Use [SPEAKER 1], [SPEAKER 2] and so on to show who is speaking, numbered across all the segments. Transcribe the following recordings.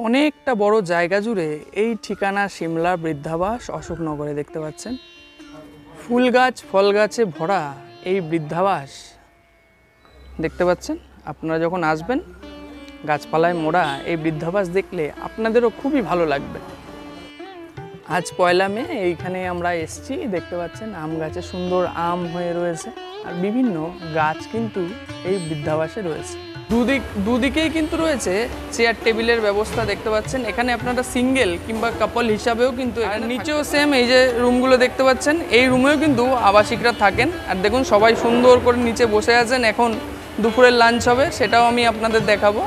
[SPEAKER 1] অনেকটা বড় জায়গা জুড়ে এই ঠিকানা সিমলা বৃদ্ধাবাস অশোকনগরে দেখতে পাচ্ছেন। ফুল গাছ ফল গাছে ভরা এই বৃদ্ধাবাস দেখতে পাচ্ছেন। আপনারা যখন আসবেন গাছপালায় মোড়া এই বৃদ্ধাবাস দেখলে আপনাদেরও খুবই ভালো লাগবে। আজ ১ মে এইখানে আমরা এসেছি, দেখতে পাচ্ছেন আম গাছে সুন্দর আম হয়ে রয়েছে আর বিভিন্ন গাছ কিন্তু এই বৃদ্ধাবাসে রয়েছে। দুদিকেই কিন্তু রয়েছে চেয়ার টেবিলের ব্যবস্থা দেখতে পাচ্ছেন। এখানে আপনারা সিঙ্গেল কিংবা কাপল হিসাবেও কিন্তু, নিচেও সেম এই যে রুমগুলো দেখতে পাচ্ছেন, এই রুমেও কিন্তু আবাসিকরা থাকেন। আর দেখুন সবাই সুন্দর করে নিচে বসে আছেন, এখন দুপুরের লাঞ্চ হবে, সেটাও আমি আপনাদের দেখাবো।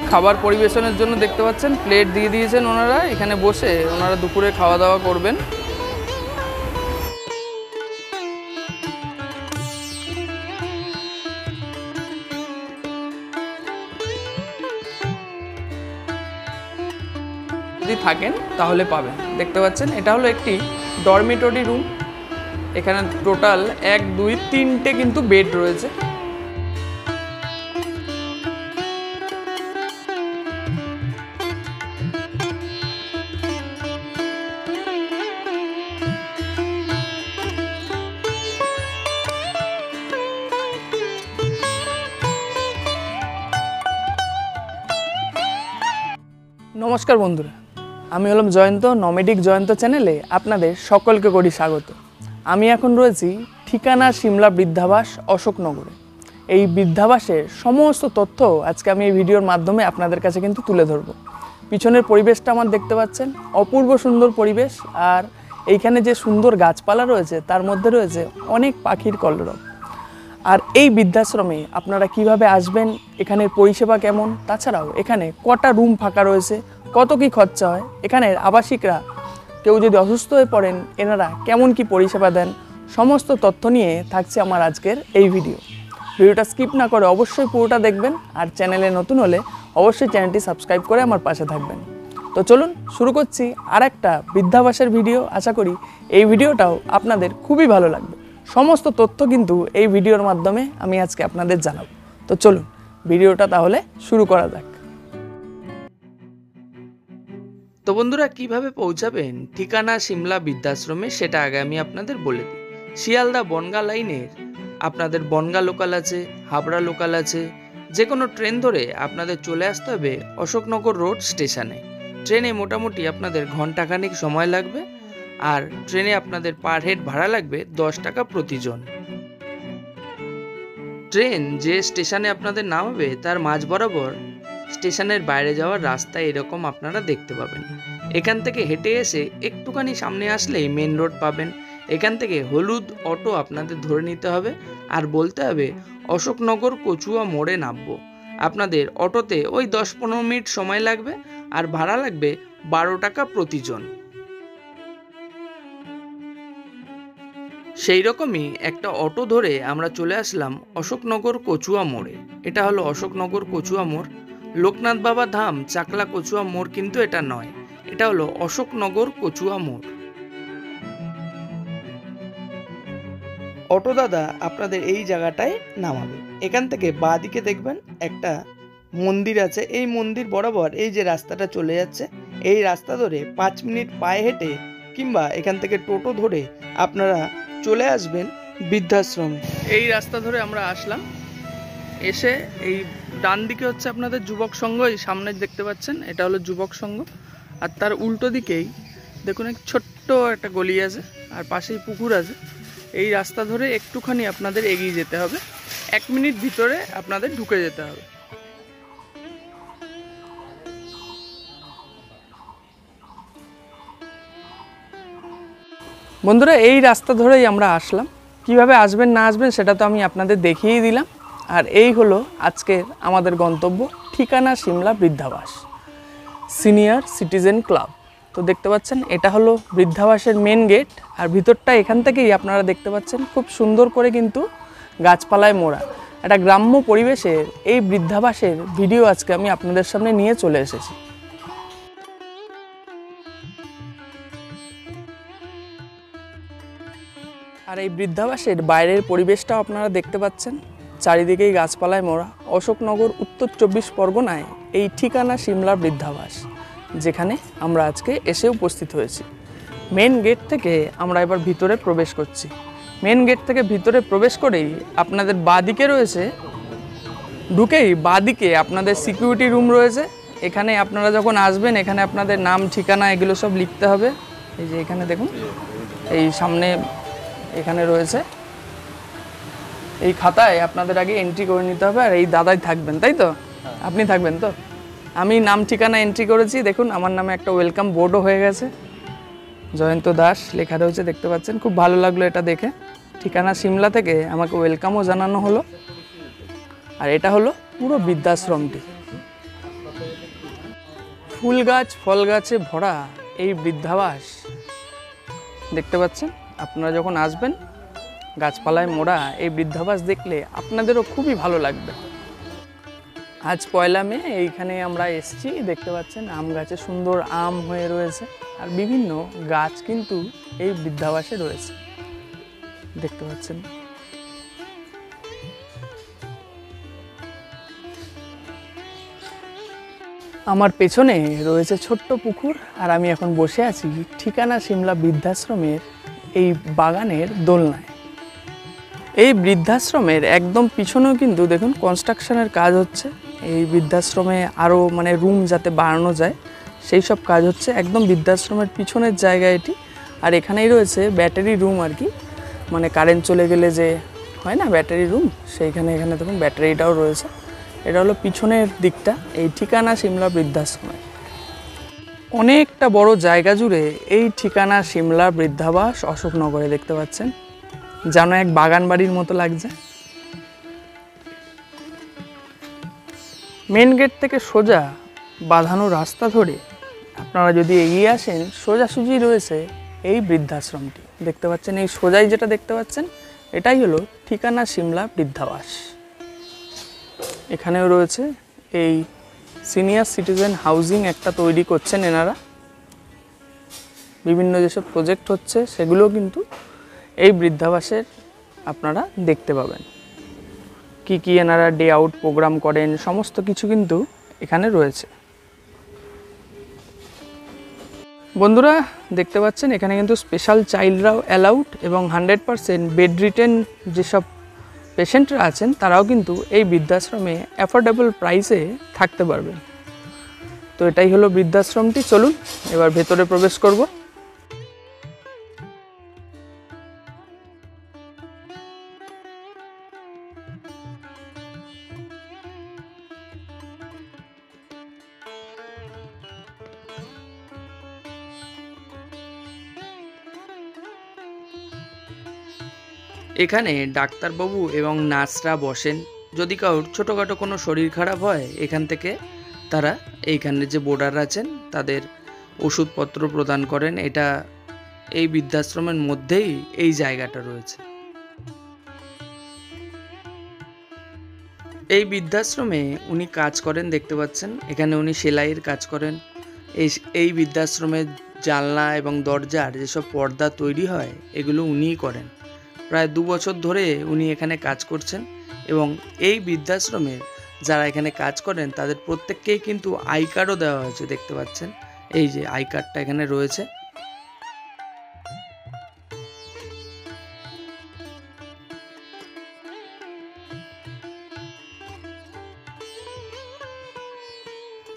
[SPEAKER 1] খাবার পরিবেশনের জন্য দেখতে পাচ্ছেন প্লেট দিয়ে দিয়েছেন ওনারা, এখানে বসে ওনারা দুপুরে খাওয়া দাওয়া করবেন। যদি থাকেন তাহলে পাবেন। দেখতে পাচ্ছেন এটা হলো একটি ডরমিটরি রুম। এখানে টোটাল ১, ২, ৩টে কিন্তু বেড রয়েছে। নমস্কার বন্ধুরা, আমি হলাম জয়ন্ত, নমেডিক জয়ন্ত চ্যানেলে আপনাদের সকলকে করি স্বাগত। আমি এখন রয়েছি ঠিকানা সিমলা বৃদ্ধাবাস অশোকনগরে। এই বৃদ্ধাবাসের সমস্ত তথ্য আজকে আমি এই ভিডিওর মাধ্যমে আপনাদের কাছে কিন্তু তুলে ধরব। পিছনের পরিবেশটা আমার দেখতে পাচ্ছেন, অপূর্ব সুন্দর পরিবেশ। আর এইখানে যে সুন্দর গাছপালা রয়েছে তার মধ্যে রয়েছে অনেক পাখির কলরব। আর এই বৃদ্ধাশ্রমে আপনারা কিভাবে আসবেন, এখানের পরিষেবা কেমন, তাছাড়াও এখানে কটা রুম ফাঁকা রয়েছে, কত কি খরচা হয়, এখানের আবাসিকরা কেউ যদি অসুস্থ হয়ে পড়েন এনারা কেমন কি পরিষেবা দেন, সমস্ত তথ্য নিয়ে থাকছে আমার আজকের এই ভিডিওটা স্কিপ না করে অবশ্যই পুরোটা দেখবেন। আর চ্যানেলে নতুন হলে অবশ্যই চ্যানেলটি সাবস্ক্রাইব করে আমার পাশে থাকবেন। তো চলুন শুরু করছি আর একটা বৃদ্ধাবাসের ভিডিও। আশা করি এই ভিডিওটাও আপনাদের খুবই ভালো লাগবে। সমস্ত তথ্য কিন্তু এই ভিডিওর মাধ্যমে আমি আজকে আপনাদের জানাবো। তো চলুন ভিডিওটা তাহলে শুরু করা যাক। তো বন্ধুরা, কিভাবে পৌঁছাবেন ঠিকানা সিমলা বৃদ্ধাশ্রমে সেটা আগে আমি আপনাদের বলে দিই। শিয়ালদা বনগা লাইনের আপনাদের বনগা লোকাল আছে, হাবড়া লোকাল আছে, যে কোনো ট্রেন ধরে আপনাদের চলে আসতে হবে অশোকনগর রোড স্টেশনে। ট্রেনে মোটামুটি আপনাদের ঘন্টাখানেক সময় লাগবে। আর ট্রেনে আপনাদের পার হেড ভাড়া লাগবে ১০ টাকা প্রতিজন। ট্রেন যে স্টেশনে আপনাদের নামাবে তার মাঝ বরাবর স্টেশনের বাইরে যাওয়ার রাস্তা এরকম আপনারা দেখতে পাবেন। এখান থেকে হেঁটে এসে একটুখানি সামনে আসলেই মেন রোড পাবেন। এখান থেকে হলুদ অটো আপনাদের ধরে নিতে হবে আর বলতে হবে অশোকনগর কচুয়া মোড়ে নামবো। আপনাদের অটোতে ওই ১০-১৫ মিনিট সময় লাগবে আর ভাড়া লাগবে ১২ টাকা প্রতিজন। সেই রকমই একটা অটো ধরে আমরা চলে আসলাম অশোকনগর কচুয়া মোড়ে। এটা হলো অশোকনগর কচুয়া মোড়। লোকনাথ বাবা ধাম চাকলা কচুয়া মোড় কিন্তু এটা নয়, এটা হলো অশোকনগর কচুয়া মোড়। অটো দাদা আপনাদের এই জায়গাটায় নামাবে। এখান থেকে বাঁ দিকে দেখবেন একটা মন্দির আছে, এই মন্দির বরাবর এই যে রাস্তাটা চলে যাচ্ছে, এই রাস্তা ধরে ৫ মিনিট পায়ে হেঁটে কিংবা এখান থেকে টোটো ধরে আপনারা চলে আসবেন বৃদ্ধাশ্রমে। এই রাস্তা ধরে আমরা আসলাম, এসে এই ডান দিকে হচ্ছে আপনাদের যুবক সংঘ, এই সামনে দেখতে পাচ্ছেন এটা হলো যুবক সংঘ। আর তার উল্টো দিকেই দেখুন এক ছোট্ট একটা গলি আছে আর পাশেই পুকুর আছে। এই রাস্তা ধরে একটুখানি আপনাদের এগিয়ে যেতে হবে, ১ মিনিট ভিতরে আপনাদের ঢুকে যেতে হবে। বন্ধুরা, এই রাস্তা ধরেই আমরা আসলাম। কিভাবে আসবেন না আসবেন সেটা তো আমি আপনাদের দেখিয়েই দিলাম। আর এই হলো আজকের আমাদের গন্তব্য, ঠিকানা সিমলা বৃদ্ধাবাস সিনিয়র সিটিজেন ক্লাব। তো দেখতে পাচ্ছেন এটা হলো বৃদ্ধাবাসের মেন গেট। আর ভিতরটা এখান থেকেই আপনারা দেখতে পাচ্ছেন খুব সুন্দর করে কিন্তু গাছপালায় মোড়া একটা গ্রাম্য পরিবেশের এই বৃদ্ধাবাসের ভিডিও আজকে আমি আপনাদের সামনে নিয়ে চলে এসেছি। আর এই বৃদ্ধাবাসের বাইরের পরিবেশটাও আপনারা দেখতে পাচ্ছেন, চারিদিকেই গাছপালায় মোড়া। অশোকনগর উত্তর ২৪ পরগনায় এই ঠিকানা সিমলা বৃদ্ধাবাস, যেখানে আমরা আজকে এসে উপস্থিত হয়েছি। মেন গেট থেকে আমরা এবার ভিতরে প্রবেশ করছি। মেন গেট থেকে ভিতরে প্রবেশ করেই আপনাদের বাঁদিকে রয়েছে, ঢুকেই বাঁদিকে আপনাদের সিকিউরিটি রুম রয়েছে। এখানে আপনারা যখন আসবেন, এখানে আপনাদের নাম, ঠিকানা এগুলো সব লিখতে হবে। এই যে এখানে দেখুন, এই সামনে এখানে রয়েছে, এই খাতায় আপনাদের আগে এন্ট্রি করে নিতে হবে। আর এই দাদাই থাকবেন, তাই তো? আপনি থাকবেন তো? আমি নাম ঠিকানা এন্ট্রি করেছি, দেখুন আমার নামে একটা ওয়েলকাম বোর্ডও হয়ে গেছে, জয়ন্ত দাস লেখা রয়েছে, দেখতে পাচ্ছেন। খুব ভালো লাগলো এটা দেখে। ঠিকানা সিমলা থেকে আমাকে ওয়েলকামও জানানো হলো। আর এটা হলো পুরো বৃদ্ধাশ্রমটি। ফুল গাছ, ফল গাছে ভরা এই বৃদ্ধাবাস দেখতে পাচ্ছেন। আপনারা যখন আসবেন, গাছপালায় মোড়া এই বৃদ্ধাবাস দেখলে আপনাদেরও খুবই ভালো লাগবে। আজ 1 মে এইখানে আমরা এসেছি, দেখতে পাচ্ছেন আম গাছে সুন্দর আম হয়ে রয়েছে। আর বিভিন্ন গাছ কিন্তু এই বৃদ্ধাবাসে রয়েছে, দেখতে পাচ্ছেন। আমার পেছনে রয়েছে ছোট্ট পুকুর, আর আমি এখন বসে আছি ঠিকানা সিমলা বৃদ্ধাশ্রমের এই বাগানের দোলনায়। এই বৃদ্ধাশ্রমের একদম পিছনেও কিন্তু দেখুন কনস্ট্রাকশনের কাজ হচ্ছে। এই বৃদ্ধাশ্রমে আরও রুম যাতে বাড়ানো যায় সেই সব কাজ হচ্ছে একদম বৃদ্ধাশ্রমের পিছনের জায়গা এটি। আর এখানেই রয়েছে ব্যাটারি রুম, আর কি কারেন্ট চলে গেলে যে হয় না ব্যাটারি রুম, সেইখানে এখানে দেখুন ব্যাটারিটাও রয়েছে। এটা হলো পিছনের দিকটা এই ঠিকানা সিমলা বৃদ্ধাশ্রমে। অনেকটা বড় জায়গা জুড়ে এই ঠিকানা সিমলা বৃদ্ধাবাস অশোকনগরে, দেখতে পাচ্ছেন, যেন এক বাগান বাড়ির মতো লাগছে। মেন গেট থেকে সোজা বাঁধানো রাস্তা ধরে আপনারা যদি এগিয়ে আসেন, সোজাসুজি রয়েছে এই বৃদ্ধাশ্রমটি, দেখতে পাচ্ছেন। এই সোজাই যেটা দেখতে পাচ্ছেন, এটাই হলো ঠিকানা সিমলা বৃদ্ধাবাস। এখানেও রয়েছে এই সিনিয়র সিটিজেন হাউজিং একটা তৈরি করছেন এনারা। বিভিন্ন যেসব প্রজেক্ট হচ্ছে সেগুলো কিন্তু এই বৃদ্ধাবাসের আপনারা দেখতে পাবেন। কি কি এনারা ডে আউট প্রোগ্রাম করেন, সমস্ত কিছু কিন্তু এখানে রয়েছে। বন্ধুরা দেখতে পাচ্ছেন এখানে কিন্তু স্পেশাল চাইল্ডরাও অ্যালাউড, এবং 100% বেড রিটেন যেসব পেশেন্টরা আছেন তারাও কিন্তু এই বৃদ্ধাশ্রমে অ্যাফোর্ডেবল প্রাইসে থাকতে পারবেন। তো এটাই হলো বৃদ্ধাশ্রমটি। চলুন এবার ভেতরে প্রবেশ করব। এখানে ডাক্তারবাবু এবং নার্সরা বসেন। যদি কারোর ছোটোখাটো কোনো শরীর খারাপ হয়, এখান থেকে তারা এইখানে যে বোর্ডার আছেন তাদের ওষুধপত্র প্রদান করেন। এটা এই বৃদ্ধাশ্রমের মধ্যেই এই জায়গাটা রয়েছে। এই বৃদ্ধাশ্রমে উনি কাজ করেন, দেখতে পাচ্ছেন। এখানে উনি সেলাইয়ের কাজ করেন। এই বৃদ্ধাশ্রমের জানলা এবং দরজার যেসব পর্দা তৈরি হয় এগুলো উনিই করেন। প্রায় 2 বছর ধরে উনি এখানে কাজ করছেন, এবং এই বৃদ্ধাশ্রমের যারা এখানে কাজ করেন তাদের প্রত্যেককেই কিন্তু আই কার্ডও দেওয়া হয়েছে, দেখতে পাচ্ছেন। এই যে আই কার্ডটা এখানে রয়েছে।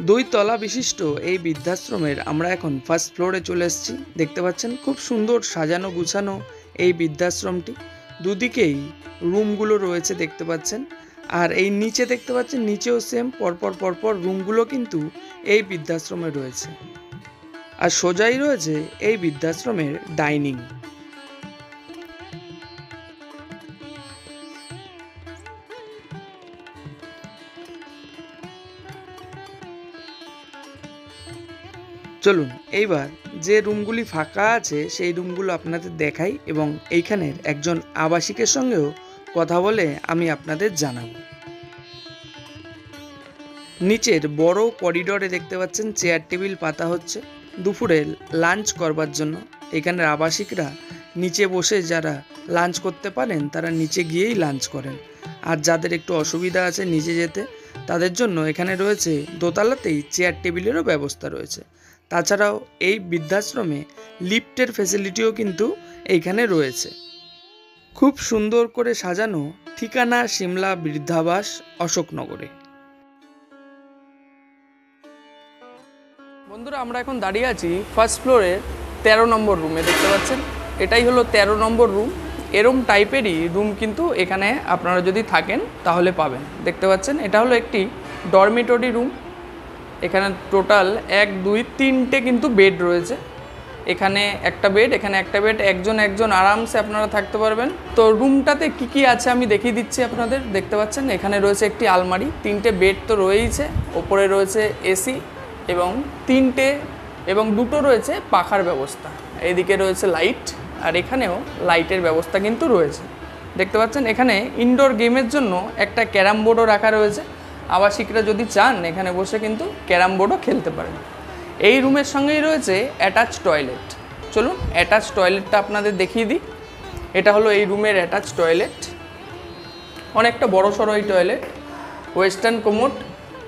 [SPEAKER 1] দুই তলা বিশিষ্ট এই বৃদ্ধাশ্রমের আমরা এখন ফার্স্ট ফ্লোরে চলে এসেছি। দেখতে পাচ্ছেন খুব সুন্দর সাজানো গুছানো এই বৃদ্ধাশ্রমটি। দুদিকেই রুমগুলো রয়েছে, দেখতে পাচ্ছেন। আর এই নিচে দেখতে পাচ্ছেন, নিচেও সেম পরপর রুমগুলো কিন্তু এই বৃদ্ধাশ্রমে রয়েছে। আর সোজাই রয়েছে এই বৃদ্ধাশ্রমের ডাইনিং। চলুন এইবার যে রুমগুলি ফাঁকা আছে সেই রুমগুলো আপনাদের দেখাই, এবং এইখানের একজন আবাসিকের সঙ্গেও কথা বলে আমি আপনাদের জানাব। নিচের বড় করিডোরে দেখতে পাচ্ছেন চেয়ার টেবিল পাতা হচ্ছে দুপুরে লাঞ্চ করবার জন্য। এখানের আবাসিকরা নিচে বসে যারা লাঞ্চ করতে পারেন তারা নিচে গিয়েই লাঞ্চ করেন, আর যাদের একটু অসুবিধা আছে নিচে যেতে তাদের জন্য এখানে রয়েছে দোতলাতেই চেয়ার টেবিলেরও ব্যবস্থা রয়েছে। তাছাড়াও এই বৃদ্ধাশ্রমে লিফটের ফেসিলিটিও কিন্তু এইখানে রয়েছে। খুব সুন্দর করে সাজানো ঠিকানা সিমলা বৃদ্ধাবাস অশোকনগরে। বন্ধুরা, আমরা এখন দাঁড়িয়ে আছি ফার্স্ট ফ্লোরের 13 নম্বর রুমে। দেখতে পাচ্ছেন, এটাই হলো 13 নম্বর রুম। এরম টাইপেরই রুম কিন্তু এখানে আপনারা যদি থাকেন তাহলে পাবেন। দেখতে পাচ্ছেন, এটা হলো একটি ডরমিটরি রুম। এখানে টোটাল 1 2 3টে কিন্তু বেড রয়েছে। এখানে একটা বেড, এখানে একটা বেড, একজন আরামসে আপনারা থাকতে পারবেন। তো রুমটাতে কি কি আছে আমি দেখিয়ে দিচ্ছি আপনাদের। দেখতে পাচ্ছেন, এখানে রয়েছে একটি আলমারি, 3টে বেড তো রয়েইছে, ওপরে রয়েছে এসি এবং 2টো রয়েছে পাখার ব্যবস্থা। এদিকে রয়েছে লাইট, আর এখানেও লাইটের ব্যবস্থা কিন্তু রয়েছে। দেখতে পাচ্ছেন, এখানে ইনডোর গেমের জন্য একটা ক্যারাম বোর্ডও রাখা রয়েছে। আবাসিকরা যদি চান এখানে বসে কিন্তু ক্যারাম বোর্ডও খেলতে পারেন। এই রুমের সঙ্গেই রয়েছে অ্যাটাচ টয়লেট। চলুন অ্যাটাচ টয়লেটটা আপনাদের দেখিয়ে দিই। এটা হলো এই রুমের অ্যাটাচ টয়লেট। অনেকটা বড়সড় এই toilet, western commode,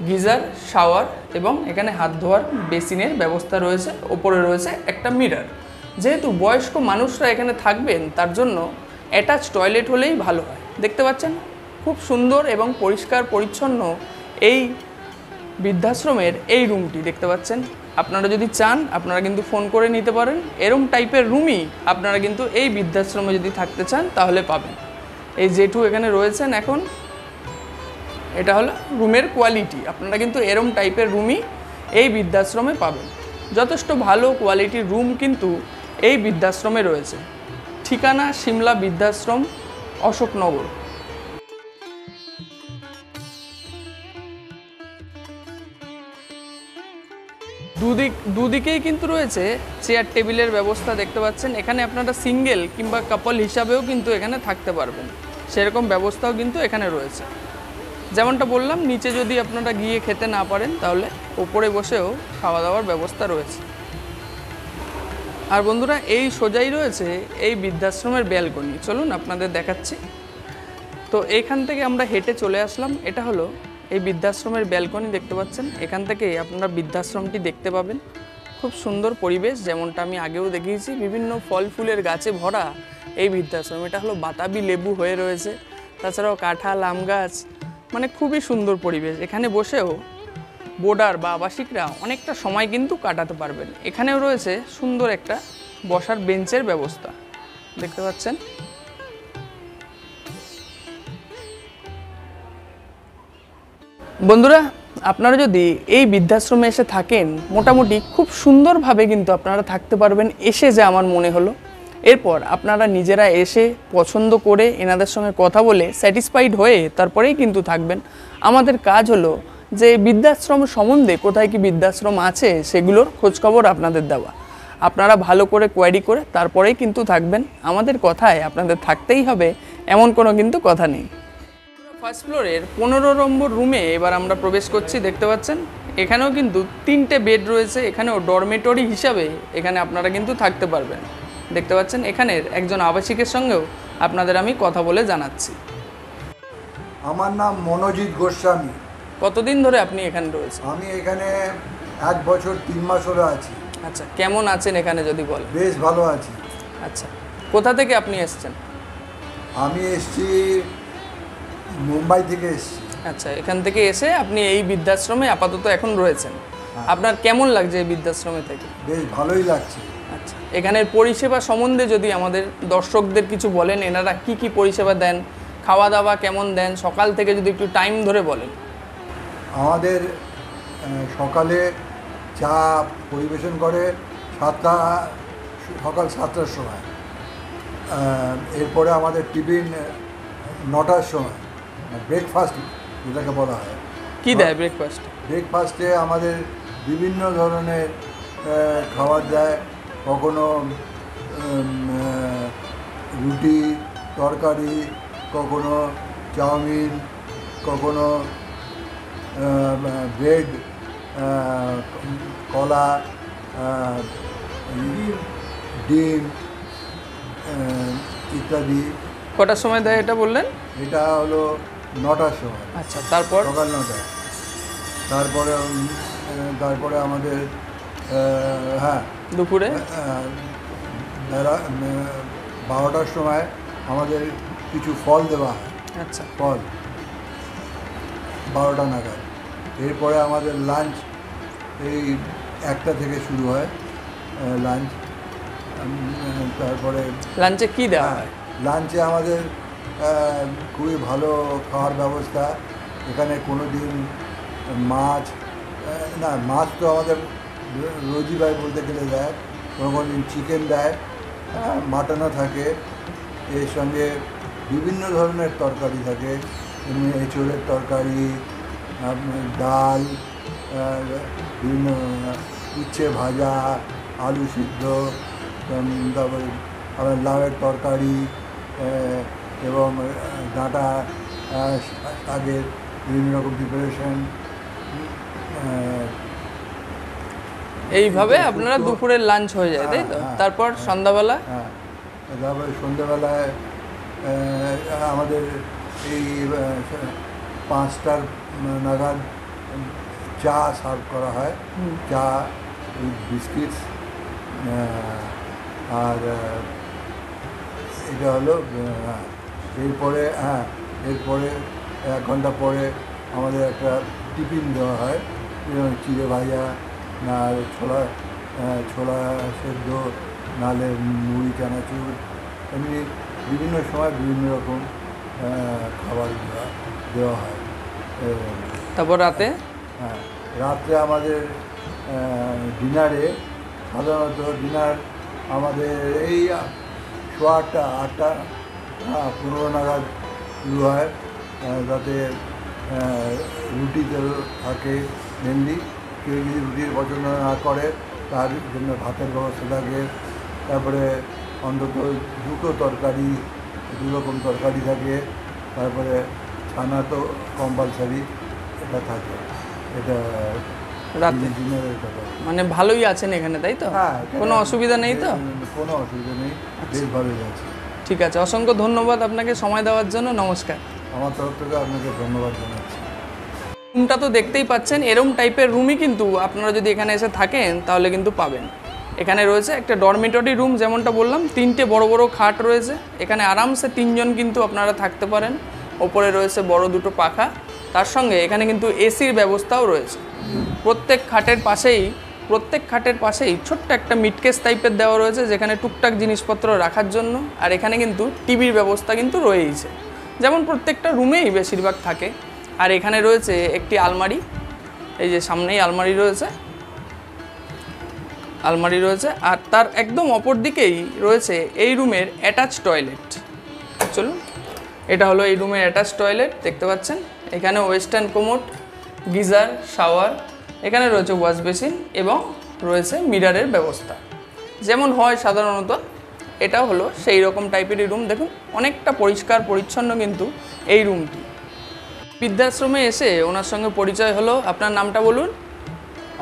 [SPEAKER 1] geyser, shower এবং এখানে হাত ধোয়ার বেসিনের ব্যবস্থা রয়েছে। ওপরে রয়েছে একটা মিরর। যেহেতু বয়স্ক মানুষরা এখানে থাকবেন তার জন্য অ্যাটাচ টয়লেট হলেই ভালো হয়। দেখতে পাচ্ছেন, খুব সুন্দর এবং পরিষ্কার পরিচ্ছন্ন এই বৃদ্ধাশ্রমের এই রুমটি। দেখতে পাচ্ছেন, আপনারা যদি চান আপনারা কিন্তু ফোন করে নিতে পারেন। এরম টাইপের রুমই আপনারা কিন্তু এই বৃদ্ধাশ্রমে যদি থাকতে চান তাহলে পাবেন। এই জেঠু এখানে রয়েছেন এখন, এটা হলো রুমের কোয়ালিটি। আপনারা কিন্তু এরম টাইপের রুমই এই বৃদ্ধাশ্রমে পাবেন। যথেষ্ট ভালো কোয়ালিটির রুম কিন্তু এই বৃদ্ধাশ্রমে রয়েছে। ঠিকানা সিমলা বৃদ্ধাশ্রম, অশোকনগর। দুদিকেই কিন্তু রয়েছে চেয়ার টেবিলের ব্যবস্থা। দেখতে পাচ্ছেন, এখানে আপনারা সিঙ্গেল কিংবা কাপল হিসাবেও কিন্তু এখানে থাকতে পারবেন, সেরকম ব্যবস্থাও কিন্তু এখানে রয়েছে। যেমনটা বললাম, নিচে যদি আপনারা গিয়ে খেতে না পারেন তাহলে ওপরে বসেও খাওয়া দাওয়ার ব্যবস্থা রয়েছে। আর বন্ধুরা, এই সোজাই রয়েছে এই বৃদ্ধাশ্রমের ব্যালকনি। চলুন আপনাদের দেখাচ্ছি। তো এইখান থেকে আমরা হেঁটে চলে আসলাম। এটা হলো এই বৃদ্ধাশ্রমের ব্যালকনি। দেখতে পাচ্ছেন, এখান থেকেই আপনারা বৃদ্ধাশ্রমটি দেখতে পাবেন। খুব সুন্দর পরিবেশ, যেমনটা আমি আগেও দেখিয়েছি। বিভিন্ন ফল ফুলের গাছে ভরা এই বৃদ্ধাশ্রম। এটা হলো বাতাবি লেবু হয়ে রয়েছে, তাছাড়াও কাঁঠাল, আম গাছ, মানে খুবই সুন্দর পরিবেশ। এখানে বসেও বোর্ডার বা আবাসিকরা অনেকটা সময় কিন্তু কাটাতে পারবেন। এখানেও রয়েছে সুন্দর একটা বসার বেঞ্চের ব্যবস্থা। দেখতে পাচ্ছেন, বন্ধুরা, আপনারা যদি এই বৃদ্ধাশ্রমে এসে থাকেন মোটামুটি খুব সুন্দরভাবে কিন্তু আপনারা থাকতে পারবেন। এসে যে আমার মনে হলো, এরপর আপনারা নিজেরা এসে পছন্দ করে এনাদের সঙ্গে কথা বলে স্যাটিসফাইড হয়ে তারপরেই কিন্তু থাকবেন। আমাদের কাজ হলো যে বৃদ্ধাশ্রম সম্বন্ধে কোথায় কি বৃদ্ধাশ্রম আছে সেগুলোর খোঁজখবর আপনাদের দেওয়া। আপনারা ভালো করে কোয়ারি করে তারপরেই কিন্তু থাকবেন। আমাদের কথায় আপনাদের থাকতেই হবে এমন কোনো কিন্তু কথা নেই। ফার্স্ট ফ্লোরের 15 নম্বর রুমে এবার আমরা প্রবেশ করছি। দেখতে পাচ্ছেন, এখানেও কিন্তু 3টে বেড রয়েছে। এখানেও ডরমেটরি হিসাবে এখানে আপনারা কিন্তু থাকতে পারবেন। দেখতে পাচ্ছেন, এখানের একজন আবাসিকের সঙ্গেও আপনাদের আমি কথা বলে জানাচ্ছি।
[SPEAKER 2] আমার নাম মনোজিৎ গোস্বামী।
[SPEAKER 1] কতদিন ধরে আপনি এখানে রয়েছেন?
[SPEAKER 2] আমি এখানে 1 বছর 3 মাস হলো আছি।
[SPEAKER 1] আচ্ছা, কেমন আছেন এখানে যদি বলেন?
[SPEAKER 2] বেশ ভালো আছি।
[SPEAKER 1] আচ্ছা, কোথা থেকে আপনি এসেছেন?
[SPEAKER 2] আমি এসেছি মুম্বাই থেকে এসেছি।
[SPEAKER 1] আচ্ছা, এখান থেকে এসে আপনি এই বৃদ্ধাশ্রমে আপাতত এখন রয়েছেন। আপনার কেমন লাগছে এই বৃদ্ধাশ্রমে থেকে?
[SPEAKER 2] বেশ ভালোই লাগছে।
[SPEAKER 1] আচ্ছা, এখানের পরিষেবা সম্বন্ধে যদি আমাদের দর্শকদের কিছু বলেন, এনারা কি কি পরিষেবা দেন, খাওয়া দাওয়া কেমন দেন, সকাল থেকে যদি একটু টাইম ধরে বলেন।
[SPEAKER 2] আমাদের সকালে চা পরিবেশন করে সকাল 7টার সময়। এরপরে আমাদের টিফিন 9টার সময়, ব্রেকফাস্ট যেটাকে বলা হয়।
[SPEAKER 1] কি দেয় ব্রেকফাস্ট?
[SPEAKER 2] ব্রেকফাস্টে আমাদের বিভিন্ন ধরনের খাবার দেয়। কখনো রুটি, তরকারি, কখনো চাউমিন, কখনো ব্রেড, কলা, ডিম ইত্যাদি।
[SPEAKER 1] কটার সময় দেয় এটা বললেন?
[SPEAKER 2] এটা হলো 9টার সময়।
[SPEAKER 1] আচ্ছা, তারপর?
[SPEAKER 2] সকাল 9টায়। তারপরে আমাদের হ্যাঁ
[SPEAKER 1] দুপুরে
[SPEAKER 2] বেলা 12টার সময় আমাদের কিছু ফল দেওয়া হয়,
[SPEAKER 1] আচ্ছা
[SPEAKER 2] ফল 12টা নাগাদ। এরপরে আমাদের লাঞ্চ এই 1টা থেকে শুরু হয় লাঞ্চ। তারপরে
[SPEAKER 1] লাঞ্চে কি দেওয়া হয়?
[SPEAKER 2] লাঞ্চে আমাদের খুবই ভালো খাওয়ার ব্যবস্থা। এখানে কোনো দিন মাছ না, মাছ তো আমাদের রোজই ভাই বলতে গেলে দেয়, কোনো দিন চিকেন দেয়, মাটনও থাকে, এর সঙ্গে বিভিন্ন ধরনের তরকারি থাকে, এমনি এঁচোড়ের তরকারি, ডাল, বিভিন্ন উচ্ছে ভাজা, আলু সিদ্ধ, তারপরে আবার লাউয়ের তরকারি এবং ডাঁটা শাকের বিভিন্ন রকম প্রিপারেশন।
[SPEAKER 1] এইভাবে আপনারা দুপুরের লাঞ্চ হয়ে যায়, তাই তো? তারপর সন্ধ্যাবেলা?
[SPEAKER 2] হ্যাঁ, তারপরে সন্ধ্যেবেলায় আমাদের এই 5টার নাগাদ চা সার্ভ করা হয়, চা উইথ বিস্কিটস। আর এটা হলো এরপরে এরপরে 1 ঘন্টা পরে আমাদের একটা টিফিন দেওয়া হয়, চিড়ে ভাজা, না ছোলা সেদ্ধ, নাহলে মুড়ি চানাচুর, এমনি বিভিন্ন সময় বিভিন্ন রকম খাবার দেওয়া হয়।
[SPEAKER 1] তারপর রাতে?
[SPEAKER 2] হ্যাঁ, রাত্রে আমাদের ডিনারে সাধারণত ডিনার আমাদের এই 8টা 15 নাগাদ শুরু হয়। তাতে রুটি থাকে মেনলি। কেউ যদি রুটির পছন্দ না করে তার জন্য ভাতের ব্যবস্থা থাকে। তারপরে অন্তত 2টো তরকারি, 2 রকম তরকারি থাকে। তারপরে ছানা তো কম্পালসারি এটা থাকে। এটা
[SPEAKER 1] রাতে
[SPEAKER 2] ডিনারের কথা।
[SPEAKER 1] মানে ভালোই আছেন এখানে, তাই তো?
[SPEAKER 2] হ্যাঁ,
[SPEAKER 1] কোনো অসুবিধা নেই তো?
[SPEAKER 2] কোনো অসুবিধা নেই, বেশ ভালোই আছে।
[SPEAKER 1] ঠিক আছে, অসংখ্য ধন্যবাদ আপনাকে সময় দেওয়ার জন্য। নমস্কার।
[SPEAKER 2] আমার তরফ থেকে আপনাকে ধন্যবাদ জানাচ্ছি।
[SPEAKER 1] রুমটা তো দেখতেই পাচ্ছেন, এরম টাইপের রুমই কিন্তু আপনারা যদি এখানে এসে থাকেন তাহলে কিন্তু পাবেন। এখানে রয়েছে একটা ডরমিটরি রুম, যেমনটা বললাম, 3টে বড় বড় খাট রয়েছে। এখানে আরামসে 3 জন কিন্তু আপনারা থাকতে পারেন। ওপরে রয়েছে বড় 2টো পাখা, তার সঙ্গে এখানে কিন্তু এসির ব্যবস্থাও রয়েছে। প্রত্যেক খাটের পাশেই ছোট্ট একটা মিটকেস টাইপের দেওয়া রয়েছে, যেখানে টুকটাক জিনিসপত্র রাখার জন্য। আর এখানে কিন্তু টিভির ব্যবস্থা কিন্তু রয়েইছে, যেমন প্রত্যেকটা রুমেই বেশিরভাগ থাকে। আর এখানে রয়েছে একটি আলমারি, এই যে সামনেই আলমারি রয়েছে। আর তার একদম অপর দিকেই রয়েছে এই রুমের অ্যাটাচ টয়লেট। চলুন, এটা হলো এই রুমের অ্যাটাচ টয়লেট, দেখতে পাচ্ছেন। এখানে ওয়েস্টার্ন কোমোড, গিজার, শাওয়ার, এখানে রয়েছে ওয়াশ বেসিন এবং রয়েছে মিরারের ব্যবস্থা। যেমন হয় সাধারণত, এটাও হলো সেই রকম টাইপেরই রুম। দেখুন, অনেকটা পরিষ্কার পরিচ্ছন্ন কিন্তু এই রুমটি। বৃদ্ধাশ্রমে এসে ওনার সঙ্গে পরিচয় হলো। আপনার নামটা বলুন।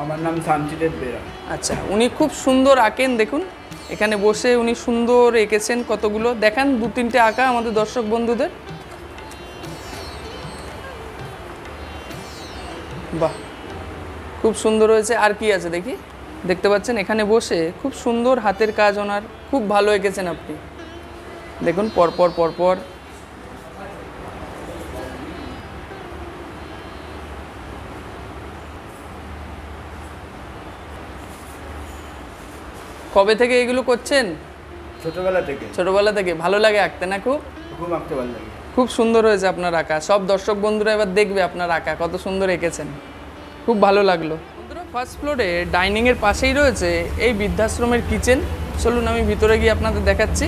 [SPEAKER 3] আমার নাম শান্তিদেব বেরা।
[SPEAKER 1] আচ্ছা, উনি খুব সুন্দর আঁকেন। দেখুন, এখানে বসে উনি সুন্দর এঁকেছেন কতগুলো। দেখান 2-3টে আঁকা আমাদের দর্শক বন্ধুদের। বাহ, খুব সুন্দর হয়েছে। আর কি আছে দেখি। দেখতে পাচ্ছেন এখানে বসে খুব সুন্দর হাতের কাজ ওনার, খুব ভালো এঁকেছেন আপনি। দেখুন পরপর কবে থেকে এগুলো করছেন? ছোটবেলা থেকে। ভালো লাগে আঁকতে না?
[SPEAKER 3] খুব আঁকতে ভালো লাগে।
[SPEAKER 1] খুব সুন্দর হয়েছে আপনার আঁকা। সব দর্শক বন্ধুরা এবার দেখবে আপনার আঁকা কত সুন্দর এঁকেছেন। খুব ভালো লাগলো। বন্ধুরা, ফার্স্ট ফ্লোরে ডাইনিংয়ের পাশেই রয়েছে এই বৃদ্ধাশ্রমের কিচেন। চলুন আমি ভিতরে গিয়ে আপনাদের দেখাচ্ছি।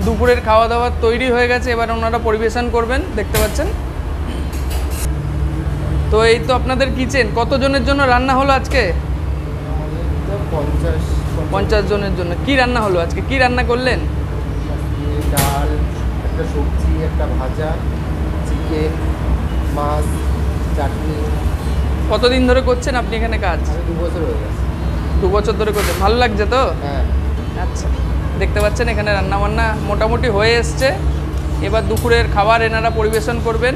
[SPEAKER 1] দুপুরের খাওয়া দাওয়া তৈরি হয়ে গেছে, এবার ওনারা পরিবেশন করবেন, দেখতে পাচ্ছেন। তো এই তো আপনাদের কিচেন। কতজনের জন্য রান্না হলো আজকে? 50 জনের জন্য। কি রান্না হলো আজকে? কি রান্না করলেন?
[SPEAKER 4] ডাল, একটা সবজি, একটা ভাজা, চিকেন, মাছ, চাটনি।
[SPEAKER 1] কতদিন ধরে করছেন আপনি এখানে কাজ?
[SPEAKER 4] 2 বছর হয়ে গেছে।
[SPEAKER 1] 2 বছর ধরে করছেন। ভালো লাগছে তো?
[SPEAKER 4] হ্যাঁ।
[SPEAKER 1] আচ্ছা, দেখতে পাচ্ছেন এখানে রান্নাবান্না মোটামুটি হয়ে এসছে। এবার দুপুরের খাবার এনারা পরিবেশন করবেন।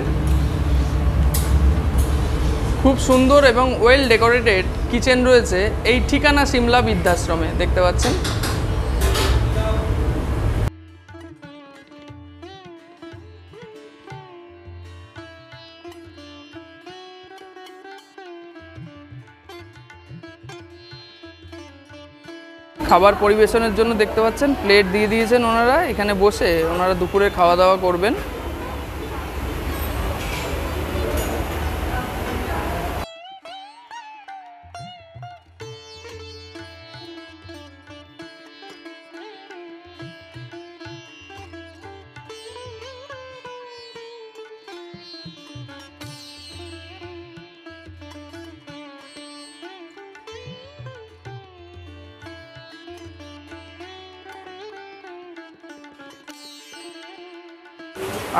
[SPEAKER 1] খুব সুন্দর এবং ওয়েল ডেকোরেটেড কিচেন রয়েছে এই ঠিকানা সিমলা বৃদ্ধাশ্রমে, দেখতে পাচ্ছেন। খাবার পরিবেশনের জন্য দেখতে পাচ্ছেন প্লেট দিয়ে দিয়েছেন ওনারা, এখানে বসে ওনারা দুপুরে খাওয়া দাওয়া করবেন।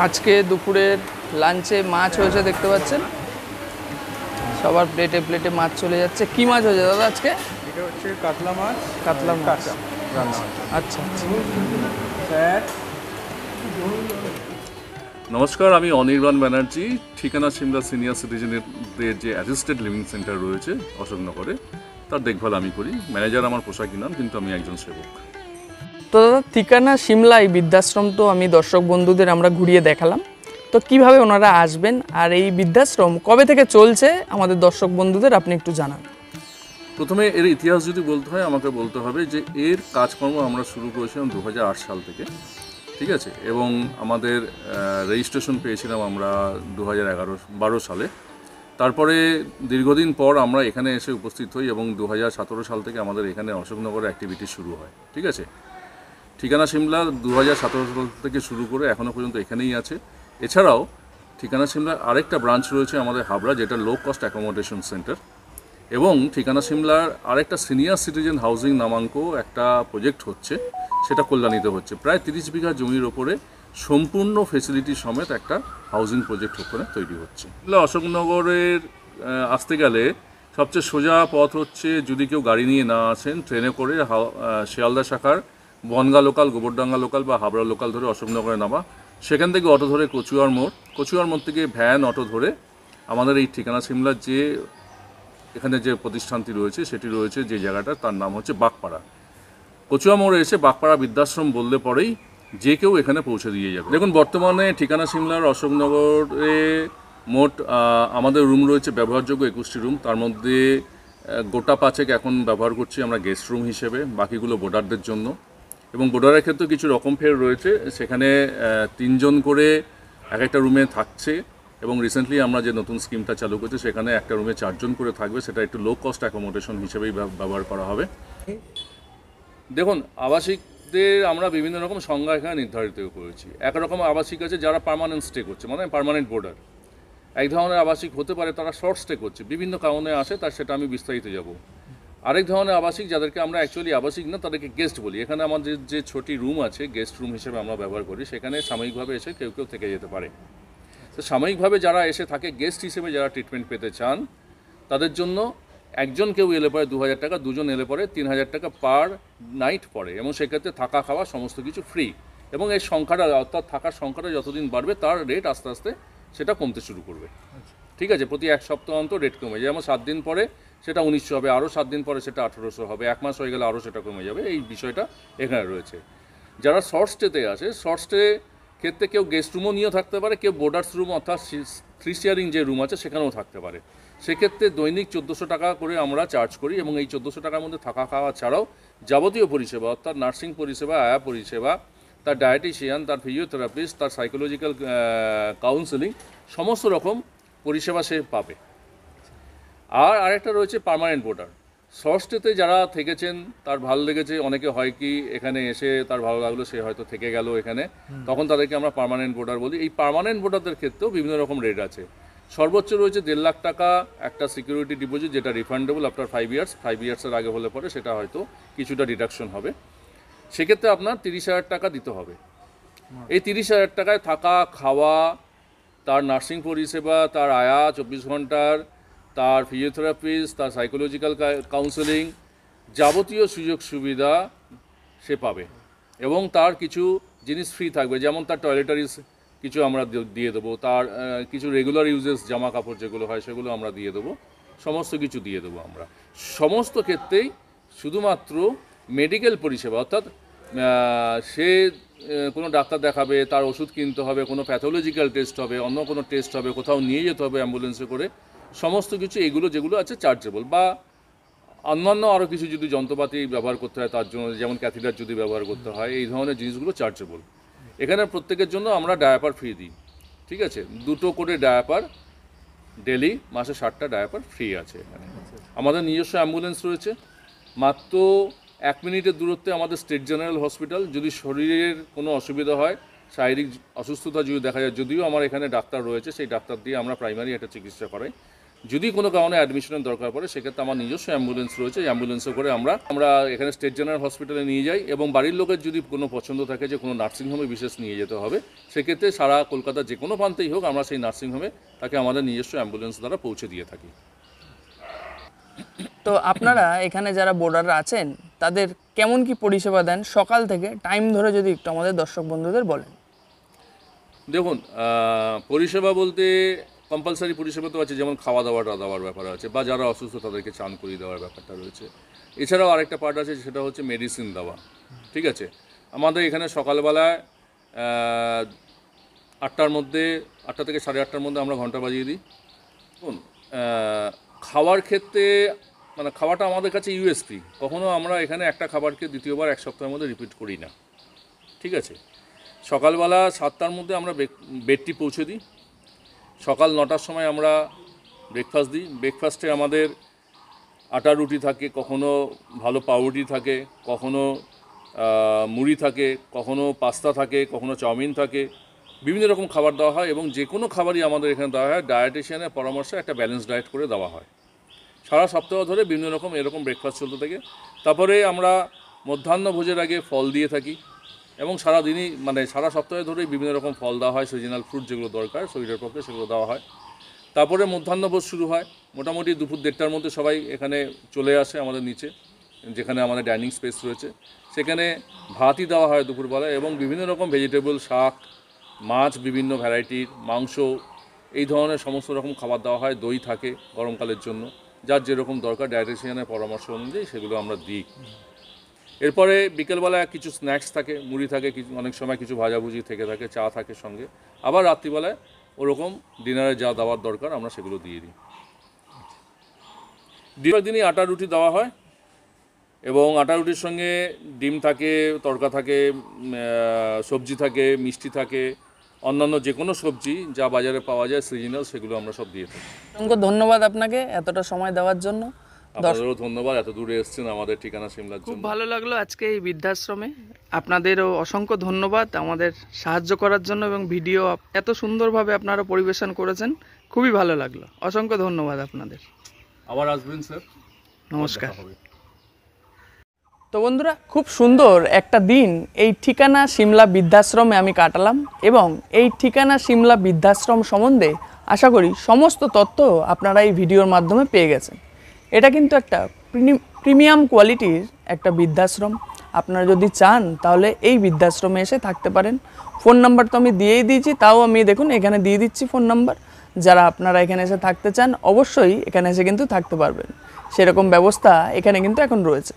[SPEAKER 1] আজকে দুপুরের লাঞ্চে মাছ হয়েছে, দেখতে পাচ্ছেন সবার প্লেটে প্লেটে মাছ চলে যাচ্ছে। কি মাছ হয়েছে দাদা আজকে?
[SPEAKER 3] এটা হচ্ছে কাতলা মাছ,
[SPEAKER 1] কাতলা মাছ।
[SPEAKER 3] কাঁচা রান্না হচ্ছে।
[SPEAKER 1] আচ্ছা আচ্ছা।
[SPEAKER 3] স্যার
[SPEAKER 5] নমস্কার, আমি অনির্বাণ ব্যানার্জি। ঠিকানা সিমলা সিনিয়র সিটিজেনদের যে অ্যাসিস্টেড লিভিং সেন্টার রয়েছে অশোকনগরে, তার দেখভাল আমি করি। ম্যানেজার আমার পোশাকি নাম, কিন্তু আমি একজন সেবক।
[SPEAKER 1] তো দাদা ঠিকানা সিমলা এই বৃদ্ধাশ্রম তো আমি দর্শক বন্ধুদের আমরা ঘুরিয়ে দেখালাম, তো কিভাবে ওনারা আসবেন আর এই বৃদ্ধাশ্রম কবে থেকে চলছে আমাদের দর্শক বন্ধুদের আপনি একটু জানান।
[SPEAKER 5] প্রথমে এর ইতিহাস যদি বলতে হয়, আমাকে বলতে হবে যে এর কাজকর্ম আমরা শুরু করেছিলাম 2008 সাল থেকে, ঠিক আছে, এবং আমাদের রেজিস্ট্রেশন পেয়েছিলাম আমরা 2012 সালে। তারপরে দীর্ঘদিন পর আমরা এখানে এসে উপস্থিত হই এবং 2017 সাল থেকে আমাদের এখানে অশোকনগরে অ্যাক্টিভিটি শুরু হয়, ঠিক আছে। ঠিকানা সিমলা 2017 সাল থেকে শুরু করে এখনও পর্যন্ত এখানেই আছে। এছাড়াও ঠিকানা সিমলার আরেকটা ব্রাঞ্চ রয়েছে আমাদের হাবড়া, যেটা লো কস্ট অ্যাকোমোডেশন সেন্টার, এবং ঠিকানা সিমলার আরেকটা সিনিয়র সিটিজেন হাউজিং নামাঙ্ক একটা প্রজেক্ট হচ্ছে, সেটা কল্যাণীতে হচ্ছে। প্রায় 30 বিঘা জমির ওপরে সম্পূর্ণ ফেসিলিটি সমেত একটা হাউজিং প্রজেক্ট ওখানে তৈরি হচ্ছে। অশোকনগরের আসতে গেলে সবচেয়ে সোজা পথ হচ্ছে, যদি কেউ গাড়ি নিয়ে না আসেন, ট্রেনে করে শিয়ালদা শাখার বনগা লোকাল, গোবরডাঙ্গা লোকাল বা হাবড়া লোকাল ধরে অশোকনগরে নামা, সেখান থেকে অটো ধরে কচুয়ার মোড় থেকে ভ্যান অটো ধরে আমাদের এই ঠিকানা সিমলার যে এখানে যে প্রতিষ্ঠানটি রয়েছে সেটি রয়েছে যে জায়গাটা, তার নাম হচ্ছে বাগপাড়া। কচুয়া মোড়ে এসে বাগপাড়া বৃদ্ধাশ্রম বললে পরেই যে কেউ এখানে পৌঁছে দিয়ে যাবে। দেখুন, বর্তমানে ঠিকানা সিমলার অশোকনগরে মোট আমাদের রুম রয়েছে ব্যবহারযোগ্য 21টি রুম। তার মধ্যে গোটা 5 এখন ব্যবহার করছি আমরা গেস্ট রুম হিসেবে, বাকিগুলো বোর্ডারদের জন্য। এবং বোর্ডারের ক্ষেত্রে কিছু রকম ফের রয়েছে, সেখানে 3 জন করে এক একটা রুমে থাকছে। এবং রিসেন্টলি আমরা যে নতুন স্কিমটা চালু করছি, সেখানে একটা রুমে 4 জন করে থাকবে, সেটা একটু লো কস্ট অ্যাকোমোডেশন হিসেবেই ব্যবহার করা হবে। দেখুন, আবাসিকদের আমরা বিভিন্ন রকম সংজ্ঞা এখানে নির্ধারিত করেছি। একরকম আবাসিক আছে যারা পার্মানেন্ট স্টে করছে, মানে পার্মানেন্ট বোর্ডার। এক ধরনের আবাসিক হতে পারে তারা শর্ট স্টে করছে, বিভিন্ন কারণে আসে, তার সেটা আমি বিস্তারিত যাব। আরেক ধরনের আবাসিক যাদেরকে আমরা অ্যাকচুয়ালি আবাসিক না, তাদেরকে গেস্ট বলি। এখানে আমাদের যে ছোটি রুম আছে, গেস্ট রুম হিসেবে আমরা ব্যবহার করি, সেখানে সাময়িকভাবে এসে কেউ কেউ থেকে যেতে পারে। তো সাময়িকভাবে যারা এসে থাকে, গেস্ট হিসেবে যারা ট্রিটমেন্ট পেতে চান, তাদের জন্য একজন কেউ এলে পরে 2000 টাকা, 2 জন এলে পরে 3000 টাকা পার নাইট পড়ে, এবং সেক্ষেত্রে থাকা খাওয়া সমস্ত কিছু ফ্রি। এবং এই সংখ্যাটা, অর্থাৎ থাকার সংখ্যাটা যতদিন বাড়বে তার রেট আস্তে আস্তে সেটা কমতে শুরু করবে, ঠিক আছে। প্রতি 1 সপ্তাহ অন্তর রেট কমে যায়। যেমন 7 দিন পরে সেটা 1900 হবে, আরও 7 দিন পরে সেটা 1800 হবে, 1 মাস হয়ে গেলে আরও সেটা কমে যাবে। এই বিষয়টা এখানে রয়েছে। যারা শর্ট স্টেতে আসে, শর্ট স্টে ক্ষেত্রে কেউ গেস্ট রুমও নিয়েও থাকতে পারে, কেউ বোর্ডার্স রুম অর্থাৎ 3 শেয়ারিং যে রুম আছে সেখানেও থাকতে পারে। সেক্ষেত্রে দৈনিক 1400 টাকা করে আমরা চার্জ করি, এবং এই 1400 টাকার মধ্যে থাকা খাওয়া ছাড়াও যাবতীয় পরিষেবা, অর্থাৎ নার্সিং পরিষেবা, আয়া পরিষেবা, তার ডায়েটিশিয়ান, তার ফিজিওথেরাপিস্ট, তার সাইকোলজিক্যাল কাউন্সেলিং, সমস্ত রকম পরিষেবা সে পাবে। আর আরেকটা রয়েছে পার্মানেন্ট বোর্ডার। শর্ট স্টেতে যারা থেকেছেন, তার ভালো লেগেছে, অনেকে হয় কি এখানে এসে তার ভালো লাগলো, সে হয়তো থেকে গেল এখানে, তখন তাদেরকে আমরা পার্মানেন্ট বোর্ডার বলি। এই পার্মানেন্ট বোর্ডারদের ক্ষেত্রেও বিভিন্ন রকম রেট আছে। সর্বোচ্চ রয়েছে 1.5 লাখ টাকা একটা সিকিউরিটি ডিপোজিট, যেটা রিফান্ডেবল আফটার 5 ইয়ার্স। 5 ইয়ার্সের আগে হলে পরে সেটা হয়তো কিছুটা ডিডাকশন হবে। সেক্ষেত্রে আপনার 30,000 টাকা দিতে হবে। এই 30,000 টাকায় থাকা খাওয়া, তার নার্সিং পরিষেবা, তার আয়া 24 ঘন্টার, তার ফিজিওথেরাপিস্ট, তার সাইকোলজিক্যাল কাউন্সেলিং, যাবতীয় সুযোগ সুবিধা সে পাবে। এবং তার কিছু জিনিস ফ্রি থাকবে, যেমন তার টয়লেটারিজ কিছু আমরা দিয়ে দেবো, তার কিছু রেগুলার ইউজেস জামা কাপড় যেগুলো হয় সেগুলো আমরা দিয়ে দেবো, সমস্ত কিছু দিয়ে দেবো আমরা। সমস্ত ক্ষেত্রেই শুধুমাত্র মেডিকেল পরিষেবা, অর্থাৎ সে কোনো ডাক্তার দেখাবে, তার ওষুধ কিনতে হবে, কোনো প্যাথোলজিক্যাল টেস্ট হবে, অন্য কোনো টেস্ট হবে, কোথাও নিয়ে যেতে হবে অ্যাম্বুলেন্সে করে, সমস্ত কিছু এগুলো যেগুলো আছে চার্জেবল, বা অন্যান্য আরও কিছু যদি যন্ত্রপাতি ব্যবহার করতে হয় তার জন্য, যেমন ক্যাথিটার যদি ব্যবহার করতে হয়, এই ধরনের জিনিসগুলো চার্জেবল। এখানে প্রত্যেকের জন্য আমরা ডায়াপার ফ্রি দিই, ঠিক আছে, 2টো করে ডায়াপার ডেলি, মাসে 60টা ডায়াপার ফ্রি আছে এখানে। আমাদের নিজস্ব অ্যাম্বুলেন্স রয়েছে, মাত্র 1 মিনিটের দূরত্বে আমাদের স্টেট জেনারেল হসপিটাল। যদি শরীরের কোনো অসুবিধা হয়, শারীরিক অসুস্থতা যদি দেখা যায়, যদিও আমার এখানে ডাক্তার রয়েছে, সেই ডাক্তার দিয়ে আমরা প্রাইমারি একটা চিকিৎসা করাই। যদি কোনো কারণে অ্যাডমিশনের দরকার পড়ে, সেক্ষেত্রে আমার নিজস্ব অ্যাম্বুলেন্স রয়েছে, এই অ্যাম্বুলেন্সে করে আমরা এখানে স্টেট জেনারেল হসপিটালে নিয়ে যাই। এবং বাড়ির লোকের যদি কোনো পছন্দ থাকে যে কোনো নার্সিংহোমে বিশেষ নিয়ে যেতে হবে, সেক্ষেত্রে সারা কলকাতার যে কোনো প্রান্তেই হোক, আমরা সেই নার্সিংহোমে তাকে আমাদের নিজস্ব অ্যাম্বুলেন্স দ্বারা পৌঁছে দিয়ে থাকি।
[SPEAKER 1] তো আপনারা এখানে যারা বোর্ডাররা আছেন তাদের কেমন কি পরিষেবা দেন, সকাল থেকে টাইম ধরে যদি একটু আমাদের দর্শক বন্ধুদের বলেন।
[SPEAKER 5] দেখুন, পরিষেবা বলতে কম্পালসারি পরিষেবা তো আছে, যেমন খাওয়া দাওয়ার ব্যাপার আছে, বা যারা অসুস্থ তাদেরকে চান করিয়ে দেওয়ার ব্যাপারটা রয়েছে। এছাড়াও আরেকটা পার্ট আছে, সেটা হচ্ছে মেডিসিন দেওয়া, ঠিক আছে। আমাদের এখানে সকালবেলায় 8টার মধ্যে, 8টা থেকে 8:30টার মধ্যে আমরা ঘন্টা বাজিয়ে দিই। দেখুন, খাওয়ার ক্ষেত্রে মানে খাওয়াটা আমাদের কাছে ইউএসপি, কখনো আমরা এখানে একটা খাবারকে দ্বিতীয়বার 1 সপ্তাহের মধ্যে রিপিট করি না, ঠিক আছে। সকালবেলা 7টার মধ্যে আমরা বেডটি পৌঁছে দিই। সকাল 9টার সময় আমরা ব্রেকফাস্ট দিই। ব্রেকফাস্টে আমাদের আটা রুটি থাকে, কখনো ভালো পাউরুটি থাকে, কখনো মুড়ি থাকে, কখনো পাস্তা থাকে, কখনো চাউমিন থাকে, বিভিন্ন রকম খাবার দেওয়া হয়। এবং যে কোনো খাবারই আমাদের এখানে দেওয়া হয় ডায়েটিশিয়ানের পরামর্শে একটা ব্যালেন্স ডায়েট করে দেওয়া হয়। সারা সপ্তাহ ধরে বিভিন্ন রকম এরকম ব্রেকফাস্ট চলতে থাকে। তারপরে আমরা মধ্যাহ্ন ভোজের আগে ফল দিয়ে থাকি, এবং সারাদিনই মানে সারা সপ্তাহে ধরেই বিভিন্ন রকম ফল দেওয়া হয়, সিজনাল ফ্রুট যেগুলো দরকার শরীরের পক্ষে সেগুলো দেওয়া হয়। তারপরে মধ্যাহ্নভোজ শুরু হয়, মোটামুটি দুপুর 1:30টার মধ্যে সবাই এখানে চলে আসে আমাদের নিচে, যেখানে আমাদের ডাইনিং স্পেস রয়েছে, সেখানে ভাতই দেওয়া হয় দুপুরবেলায়, এবং বিভিন্ন রকম ভেজিটেবল, শাক, মাছ, বিভিন্ন ভ্যারাইটির মাংস, এই ধরনের সমস্ত রকম খাবার দেওয়া হয়। দই থাকে গরমকালের জন্য, যার যেরকম দরকার ডায়েটিশিয়ানের পরামর্শ অনুযায়ী সেগুলো আমরা দিই। এরপরে বিকেলবেলায় কিছু স্ন্যাক্স থাকে, মুড়ি থাকে, কিছু অনেক সময় কিছু ভাজাভুজি থেকে থাকে, চা থাকে সঙ্গে। আবার রাত্রিবেলায় ওরকম ডিনারে যা দেওয়ার দরকার আমরা সেগুলো দিয়ে দিই। দিনই আটা রুটি দেওয়া হয়, এবং আটা রুটির সঙ্গে ডিম থাকে, তড়কা থাকে, সবজি থাকে, মিষ্টি থাকে, অন্যান্য যে কোনো সবজি যা বাজারে পাওয়া যায় সিজনাল, সেগুলো আমরা সব দিয়ে থাকি।
[SPEAKER 1] অসংখ্য ধন্যবাদ আপনাকে এতটা সময় দেওয়ার জন্য।
[SPEAKER 5] আপনাদেরও ধন্যবাদ, এত দূরে এসেছেন আমাদের ঠিকানা সিমলার
[SPEAKER 1] খুব
[SPEAKER 5] জন্য।
[SPEAKER 1] ভালো লাগলো আজকে এই বৃদ্ধাশ্রমে। আপনাদেরও অসংখ্য ধন্যবাদ আমাদের সাহায্য করার জন্য, এবং ভিডিও এত সুন্দরভাবে আপনারা পরিবেশন করেছেন, খুবই ভালো লাগলো। অসংখ্য ধন্যবাদ আপনাদের।
[SPEAKER 5] আবার আসবেন স্যার,
[SPEAKER 1] নমস্কার।
[SPEAKER 5] দেখা হবে।
[SPEAKER 1] তো বন্ধুরা, খুব সুন্দর একটা দিন এই ঠিকানা সিমলা বৃদ্ধাশ্রমে আমি কাটালাম, এবং এই ঠিকানা সিমলা বৃদ্ধাশ্রম সম্বন্ধে আশা করি সমস্ত তথ্য আপনারা এই ভিডিওর মাধ্যমে পেয়ে গেছেন। এটা কিন্তু একটা প্রিমিয়াম কোয়ালিটির একটা বৃদ্ধাশ্রম। আপনারা যদি চান তাহলে এই বৃদ্ধাশ্রমে এসে থাকতে পারেন। ফোন নাম্বার তো আমি দিয়েই দিয়েছি, তাও আমি দেখুন এখানে দিয়ে দিচ্ছি ফোন নাম্বার। যারা আপনারা এখানে এসে থাকতে চান অবশ্যই এখানে এসে কিন্তু থাকতে পারবেন, সেরকম ব্যবস্থা এখানে কিন্তু এখন রয়েছে।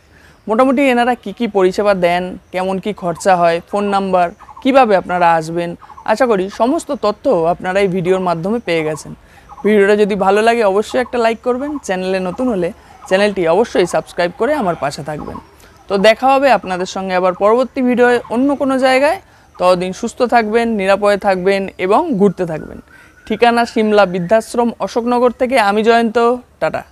[SPEAKER 1] মোটামুটি এনারা কি পরিষেবা দেন, কেমন কি খরচা হয়, ফোন নাম্বার, কিভাবে আপনারা আসবেন, আশা করি সমস্ত তথ্য আপনারা এই ভিডিওর মাধ্যমে পেয়ে গেছেন। ভিডিওটা যদি ভালো লাগে অবশ্যই একটা লাইক করবেন, চ্যানেলে নতুন হলে চ্যানেলটি অবশ্যই সাবস্ক্রাইব করে আমার পাশে থাকবেন। তো দেখা হবে আপনাদের সঙ্গে আবার পরবর্তী ভিডিওয়ে অন্য কোনো জায়গায়। ততদিন সুস্থ থাকবেন, নিরাপদে থাকবেন এবং ঘুরতে থাকবেন। ঠিকানা সিমলা বৃদ্ধাশ্রম, অশোকনগর থেকে আমি জয়ন্ত। টাটা।